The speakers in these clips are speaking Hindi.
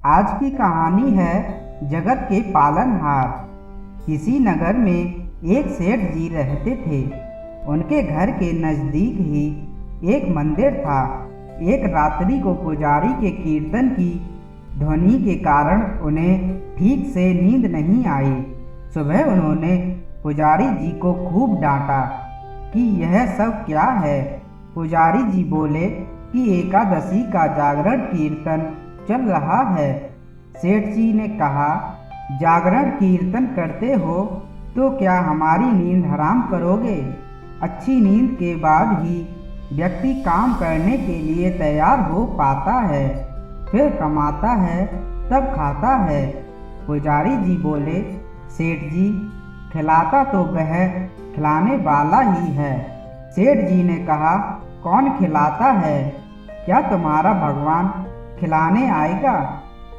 आज की कहानी है जगत के पालनहार। किसी नगर में एक सेठ जी रहते थे। उनके घर के नज़दीक ही एक मंदिर था। एक रात्रि को पुजारी के कीर्तन की ध्वनि के कारण उन्हें ठीक से नींद नहीं आई। सुबह उन्होंने पुजारी जी को खूब डांटा कि यह सब क्या है। पुजारी जी बोले कि एकादशी का जागरण कीर्तन चल रहा है। सेठ जी ने कहा, जागरण कीर्तन करते हो तो क्या हमारी नींद हराम करोगे? अच्छी नींद के बाद ही व्यक्ति काम करने के लिए तैयार हो पाता है, फिर कमाता है, तब खाता है। पुजारी जी बोले, सेठ जी, खिलाता तो वह खिलाने वाला ही है। सेठ जी ने कहा, कौन खिलाता है? क्या तुम्हारा भगवान खिलाने आएगा?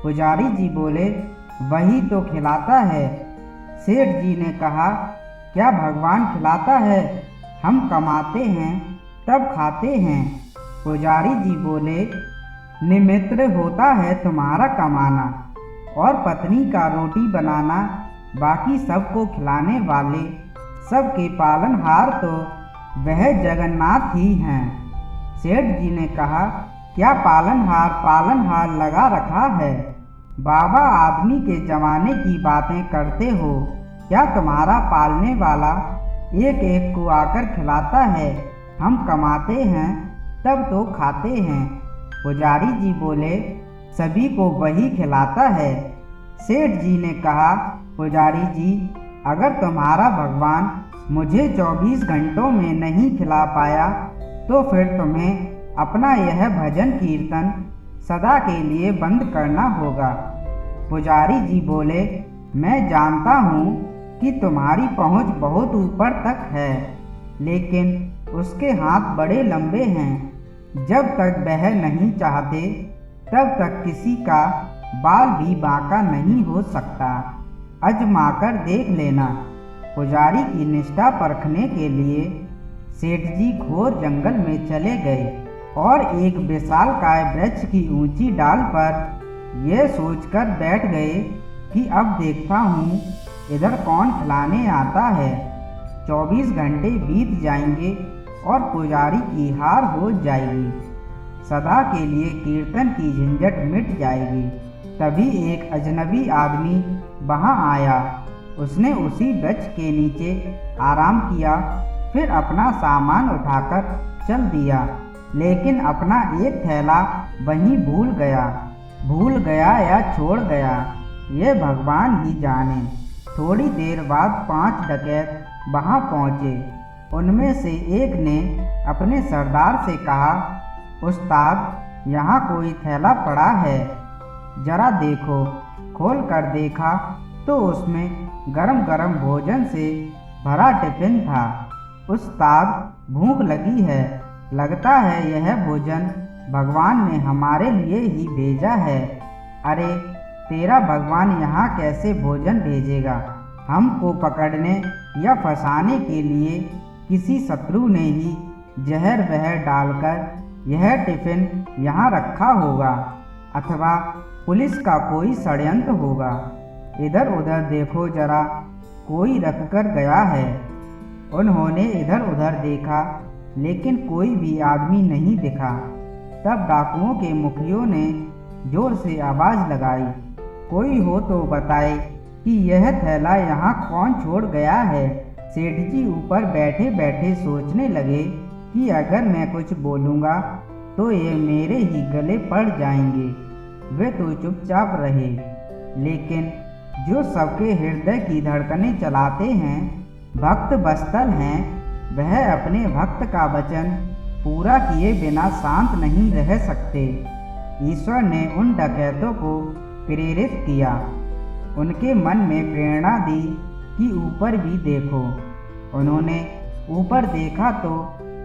पुजारी जी बोले, वही तो खिलाता है। सेठ जी ने कहा, क्या भगवान खिलाता है? हम कमाते हैं तब खाते हैं। पुजारी जी बोले, निमित्त होता है तुम्हारा कमाना और पत्नी का रोटी बनाना, बाकी सबको खिलाने वाले सबके पालनहार तो वह जगन्नाथ ही हैं। सेठ जी ने कहा, क्या पालनहार लगा रखा है? बाबा आदमी के जमाने की बातें करते हो। क्या तुम्हारा पालने वाला एक एक को आकर खिलाता है? हम कमाते हैं तब तो खाते हैं। पुजारी जी बोले, सभी को वही खिलाता है। सेठ जी ने कहा, पुजारी जी, अगर तुम्हारा भगवान मुझे 24 घंटों में नहीं खिला पाया तो फिर तुम्हें अपना यह भजन कीर्तन सदा के लिए बंद करना होगा। पुजारी जी बोले, मैं जानता हूँ कि तुम्हारी पहुँच बहुत ऊपर तक है, लेकिन उसके हाथ बड़े लंबे हैं। जब तक वह नहीं चाहते तब तक किसी का बाल भी बांका नहीं हो सकता। आजमाकर देख लेना। पुजारी की निष्ठा परखने के लिए सेठ जी घोर जंगल में चले गए और एक विशालकाय वृक्ष की ऊंची डाल पर यह सोचकर बैठ गए कि अब देखता हूँ इधर कौन खिलाने आता है। 24 घंटे बीत जाएंगे और पुजारी की हार हो जाएगी। सदा के लिए कीर्तन की झंझट मिट जाएगी। तभी एक अजनबी आदमी वहाँ आया। उसने उसी वृक्ष के नीचे आराम किया, फिर अपना सामान उठाकर चल दिया, लेकिन अपना एक थैला वहीं भूल गया या छोड़ गया, ये भगवान ही जाने। थोड़ी देर बाद 5 डकैत वहाँ पहुँचे। उनमें से एक ने अपने सरदार से कहा, उस्ताद, यहाँ कोई थैला पड़ा है, जरा देखो। खोल कर देखा तो उसमें गरम गरम भोजन से भरा टिफिन था। उस्ताद, भूख लगी है, लगता है यह भोजन भगवान ने हमारे लिए ही भेजा है। अरे, तेरा भगवान यहाँ कैसे भोजन भेजेगा? हमको पकड़ने या फंसाने के लिए किसी शत्रु ने ही जहर वहर डालकर यह टिफिन यहाँ रखा होगा, अथवा पुलिस का कोई षड्यंत्र होगा। इधर उधर देखो जरा, कोई रखकर गया है। उन्होंने इधर उधर देखा, लेकिन कोई भी आदमी नहीं दिखा। तब डाकुओं के मुखियों ने जोर से आवाज़ लगाई, कोई हो तो बताए कि यह थैला यहाँ कौन छोड़ गया है। सेठ जी ऊपर बैठे बैठे सोचने लगे कि अगर मैं कुछ बोलूँगा तो ये मेरे ही गले पड़ जाएंगे। वे तो चुपचाप रहे, लेकिन जो सबके हृदय की धड़कनें चलाते हैं, भक्त बस्तल हैं, वह अपने भक्त का वचन पूरा किए बिना शांत नहीं रह सकते। ईश्वर ने उन डकैतों को प्रेरित किया, उनके मन में प्रेरणा दी कि ऊपर भी देखो। उन्होंने ऊपर देखा तो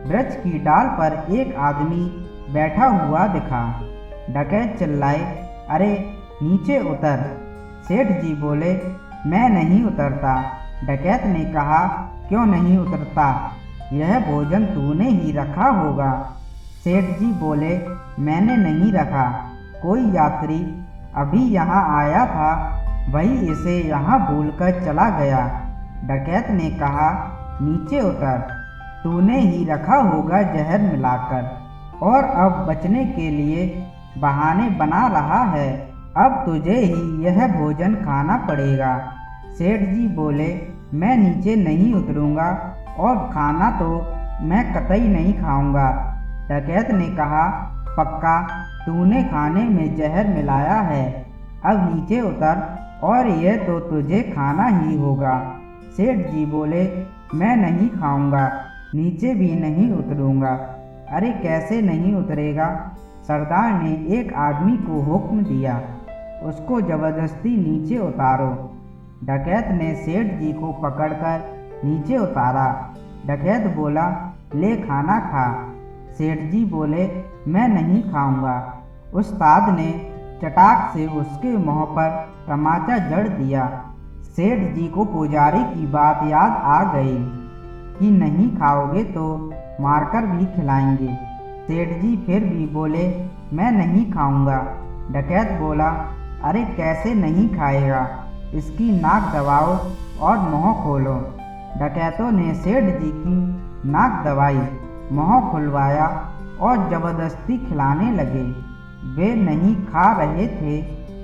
वृक्ष की डाल पर एक आदमी बैठा हुआ दिखा। डकैत चिल्लाए, अरे नीचे उतर। सेठ जी बोले, मैं नहीं उतरता। डकैत ने कहा, क्यों नहीं उतरता? यह भोजन तूने ही रखा होगा। सेठ जी बोले, मैंने नहीं रखा, कोई यात्री अभी यहाँ आया था वही इसे यहाँ भूलकर चला गया। डकैत ने कहा, नीचे उतर, तूने ही रखा होगा जहर मिलाकर और अब बचने के लिए बहाने बना रहा है। अब तुझे ही यह भोजन खाना पड़ेगा। सेठ जी बोले, मैं नीचे नहीं उतरूंगा और खाना तो मैं कतई नहीं खाऊंगा। डकैत ने कहा, पक्का तूने खाने में जहर मिलाया है, अब नीचे उतर और यह तो तुझे खाना ही होगा। सेठ जी बोले, मैं नहीं खाऊंगा, नीचे भी नहीं उतरूंगा। अरे कैसे नहीं उतरेगा? सरदार ने एक आदमी को हुक्म दिया, उसको जबरदस्ती नीचे उतारो। डकैत ने सेठ जी को पकड़कर नीचे उतारा। डकैत बोला, ले खाना खा। सेठ जी बोले, मैं नहीं खाऊंगा। उस्ताद ने चटाक से उसके मुंह पर तमाचा जड़ दिया। सेठ जी को पुजारी की बात याद आ गई कि नहीं खाओगे तो मारकर भी खिलाएंगे। सेठ जी फिर भी बोले, मैं नहीं खाऊंगा। डकैत बोला, अरे कैसे नहीं खाएगा? इसकी नाक दबाओ और मुंह खोलो। डकैतों ने सेठ जी की नाक दबाई, मुंह खुलवाया और जबरदस्ती खिलाने लगे। वे नहीं खा रहे थे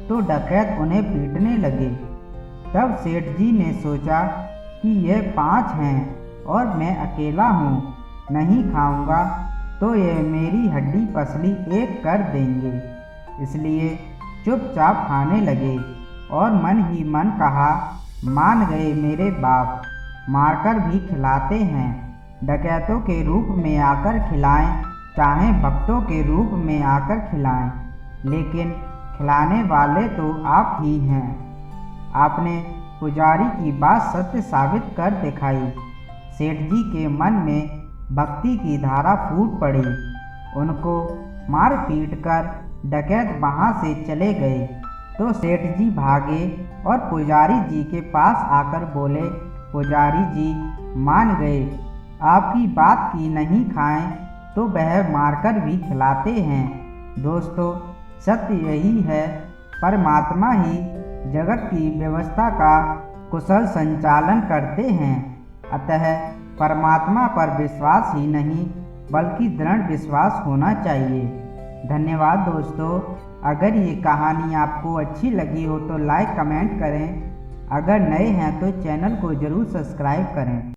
तो डकैत उन्हें पीटने लगे। तब सेठ जी ने सोचा कि ये 5 हैं और मैं अकेला हूँ, नहीं खाऊंगा तो ये मेरी हड्डी पसली एक कर देंगे। इसलिए चुपचाप खाने लगे और मन ही मन कहा, मान गए मेरे बाप, मारकर भी खिलाते हैं। डकैतों के रूप में आकर खिलाएं, चाहे भक्तों के रूप में आकर खिलाएं, लेकिन खिलाने वाले तो आप ही हैं। आपने पुजारी की बात सत्य साबित कर दिखाई। सेठ जी के मन में भक्ति की धारा फूट पड़ी। उनको मार पीट कर डकैत वहाँ से चले गए तो सेठ जी भागे और पुजारी जी के पास आकर बोले, पुजारी जी मान गए, आपकी बात की नहीं खाएं तो वह मारकर भी खिलाते हैं। दोस्तों, सत्य यही है, परमात्मा ही जगत की व्यवस्था का कुशल संचालन करते हैं। अतः परमात्मा पर विश्वास ही नहीं बल्कि दृढ़ विश्वास होना चाहिए। धन्यवाद दोस्तों। अगर ये कहानी आपको अच्छी लगी हो तो लाइक कमेंट करें। अगर नए हैं तो चैनल को ज़रूर सब्सक्राइब करें।